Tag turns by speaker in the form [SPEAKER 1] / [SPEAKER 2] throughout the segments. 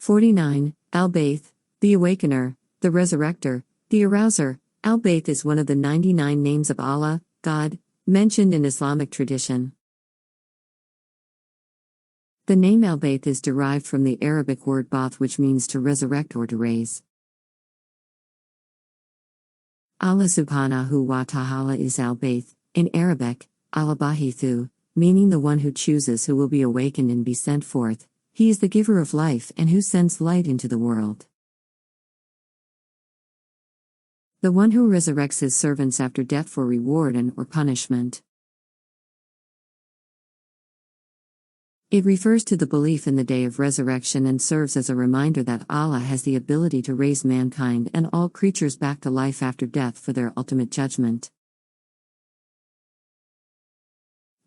[SPEAKER 1] 49. Al-Baith, the Awakener, the Resurrector, the Arouser. Al-Baith is one of the 99 names of Allah, God, mentioned in Islamic tradition. The name Al-Baith is derived from the Arabic word ba'th, which means to resurrect or to raise. Allah subhanahu wa ta'ala is Al-Baith, in Arabic, al-Bahithu, meaning the one who chooses who will be awakened and be sent forth. He is the giver of life and who sends light into the world. The one who resurrects his servants after death for reward and or punishment. It refers to the belief in the day of resurrection and serves as a reminder that Allah has the ability to raise mankind and all creatures back to life after death for their ultimate judgment.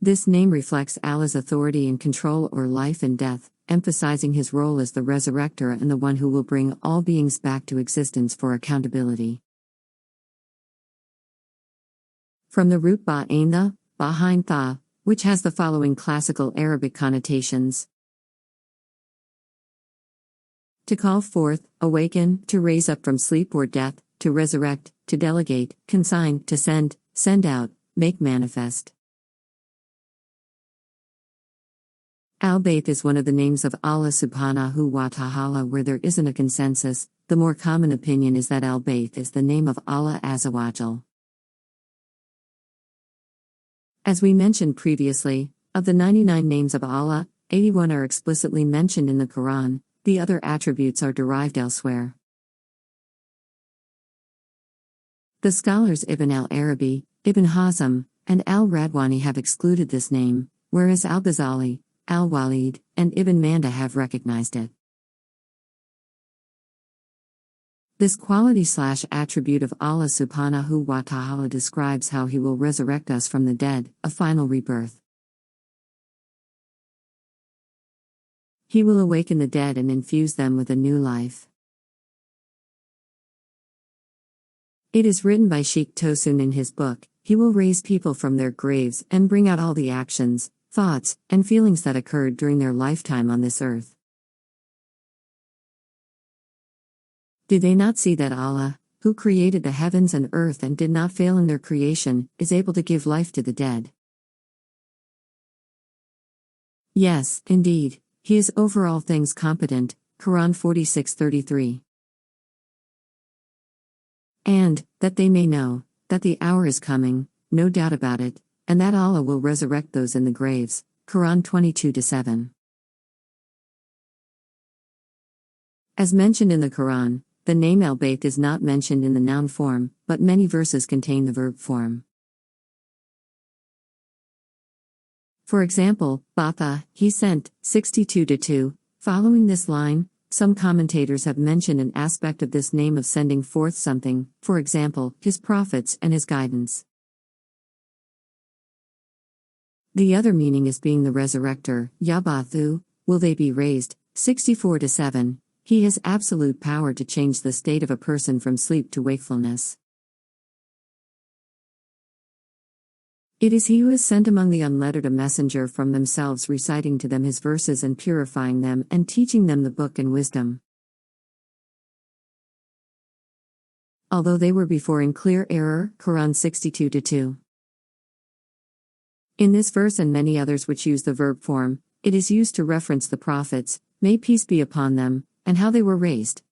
[SPEAKER 1] This name reflects Allah's authority and control over life and death, emphasizing his role as the resurrector and the one who will bring all beings back to existence for accountability. From the root ba'ain the, behind tha, which has the following classical Arabic connotations: to call forth, awaken, to raise up from sleep or death, to resurrect, to delegate, consign, to send, send out, make manifest. Al-Baith is one of the names of Allah subhanahu wa ta'ala where there isn't a consensus. The more common opinion is that Al-Baith is the name of Allah Azza wa Jal. As we mentioned previously, of the 99 names of Allah, 81 are explicitly mentioned in the Quran, the other attributes are derived elsewhere. The scholars Ibn al-Arabi, Ibn Hazm, and al-Radwani have excluded this name, whereas al-Ghazali, al-Walid, and Ibn Manda have recognized it. This quality/attribute of Allah subhanahu wa ta'ala describes how He will resurrect us from the dead, a final rebirth. He will awaken the dead and infuse them with a new life. It is written by Sheikh Tosun in his book, He will raise people from their graves and bring out all the actions, thoughts, and feelings that occurred during their lifetime on this earth. Do they not see that Allah, who created the heavens and earth and did not fail in their creation, is able to give life to the dead? Yes, indeed, He is over all things competent, Quran 46:33. And, that they may know, that the hour is coming, no doubt about it, and that Allah will resurrect those in the graves, Quran 22:7. As mentioned in the Quran, the name Al-Baith is not mentioned in the noun form, but many verses contain the verb form. For example, Batha, he sent, 62-2. Following this line, some commentators have mentioned an aspect of this name of sending forth something, for example, his prophets and his guidance. The other meaning is being the resurrector, Yabathu, will they be raised, 64-7. He has absolute power to change the state of a person from sleep to wakefulness. It is He who has sent among the unlettered a messenger from themselves, reciting to them His verses and purifying them and teaching them the book and wisdom. Although they were before in clear error, Quran 62-2. In this verse and many others which use the verb form, it is used to reference the prophets, may peace be upon them, and how they were raised.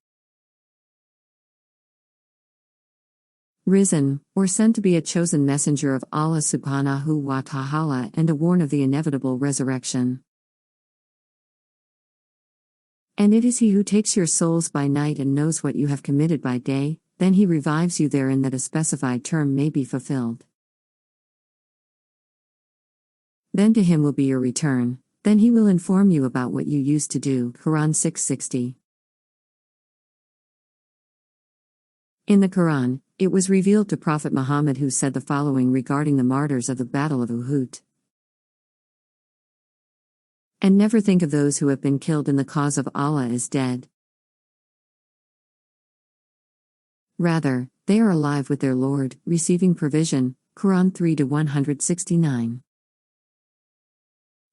[SPEAKER 1] Risen, or sent to be a chosen messenger of Allah subhanahu wa ta'ala and to warn of the inevitable resurrection. And it is He who takes your souls by night and knows what you have committed by day, then He revives you therein that a specified term may be fulfilled. Then to Him will be your return, then He will inform you about what you used to do, Quran 6:60. In the Quran, it was revealed to Prophet Muhammad, who said the following regarding the martyrs of the Battle of Uhud. And never think of those who have been killed in the cause of Allah as dead. Rather, they are alive with their Lord, receiving provision, Quran 3-169.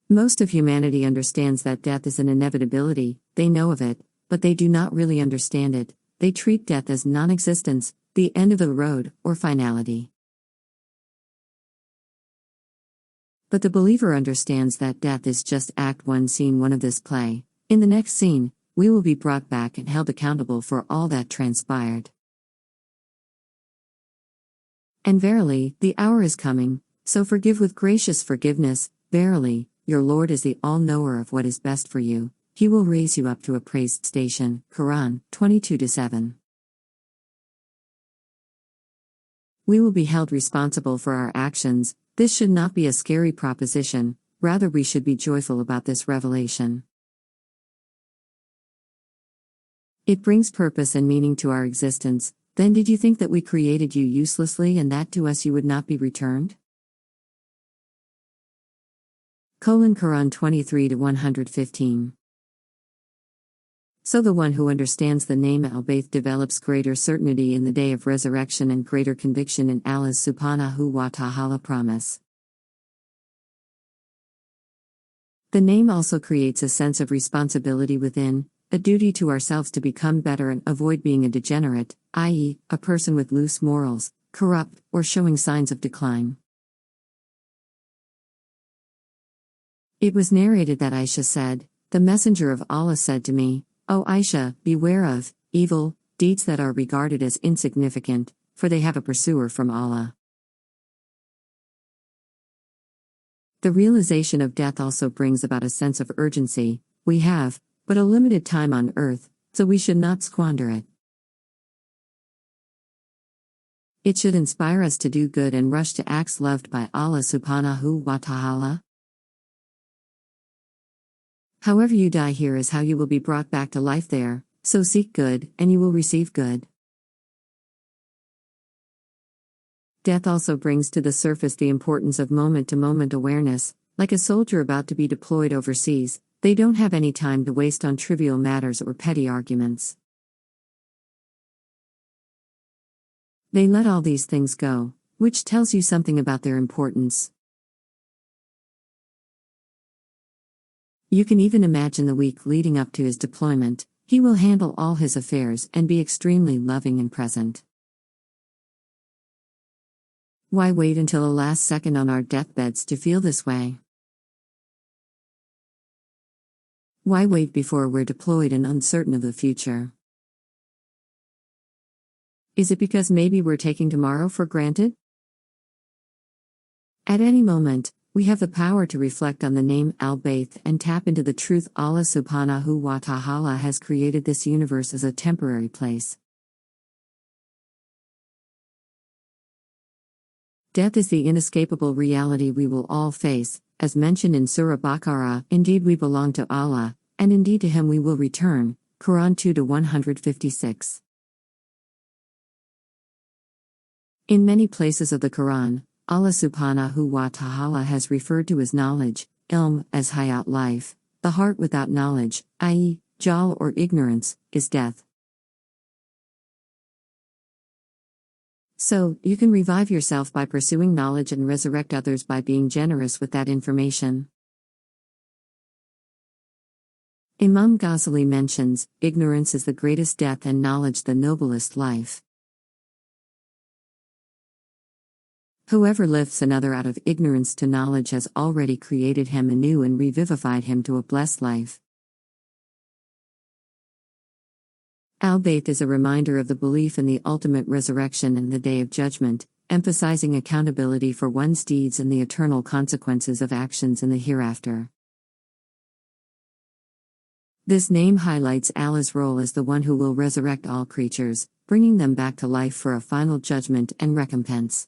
[SPEAKER 1] Most of humanity understands that death is an inevitability, they know of it, but they do not really understand it. They treat death as non-existence, the end of the road, or finality. But the believer understands that death is just Act 1, Scene 1 of this play. In the next scene, we will be brought back and held accountable for all that transpired. And verily, the hour is coming, so forgive with gracious forgiveness. Verily, your Lord is the all-knower of what is best for you. He will raise you up to a praised station. Quran 22-7. We will be held responsible for our actions. This should not be a scary proposition, rather we should be joyful about this revelation. It brings purpose and meaning to our existence. Then did you think that we created you uselessly and that to us you would not be returned? Quran 23-115. So the one who understands the name Al-Bayth develops greater certainty in the day of resurrection and greater conviction in Allah's subhanahu wa ta'ala promise. The name also creates a sense of responsibility within, a duty to ourselves to become better and avoid being a degenerate, i.e., a person with loose morals, corrupt, or showing signs of decline. It was narrated that Aisha said, "The Messenger of Allah said to me, O Aisha, beware of evil deeds that are regarded as insignificant, for they have a pursuer from Allah." The realization of death also brings about a sense of urgency. We have but a limited time on earth, so we should not squander it. It should inspire us to do good and rush to acts loved by Allah subhanahu wa ta'ala. However you die here is how you will be brought back to life there, so seek good, and you will receive good. Death also brings to the surface the importance of moment-to-moment awareness. Like a soldier about to be deployed overseas, they don't have any time to waste on trivial matters or petty arguments. They let all these things go, which tells you something about their importance. You can even imagine the week leading up to his deployment. He will handle all his affairs and be extremely loving and present. Why wait until the last second on our deathbeds to feel this way? Why wait before we're deployed and uncertain of the future? Is it because maybe we're taking tomorrow for granted? At any moment, we have the power to reflect on the name Al-Bayth and tap into the truth Allah subhanahu wa ta'ala has created this universe as a temporary place. Death is the inescapable reality we will all face, as mentioned in Surah Baqarah. Indeed we belong to Allah, and indeed to Him we will return. Quran 2-156. In many places of the Quran, Allah subhanahu wa ta'ala has referred to His knowledge, ilm, as hayat life. The heart without knowledge, i.e., jahl or ignorance, is death. So, you can revive yourself by pursuing knowledge and resurrect others by being generous with that information. Imam Ghazali mentions, ignorance is the greatest death and knowledge the noblest life. Whoever lifts another out of ignorance to knowledge has already created him anew and revivified him to a blessed life. Al-Bayth is a reminder of the belief in the ultimate resurrection and the Day of Judgment, emphasizing accountability for one's deeds and the eternal consequences of actions in the hereafter. This name highlights Allah's role as the one who will resurrect all creatures, bringing them back to life for a final judgment and recompense.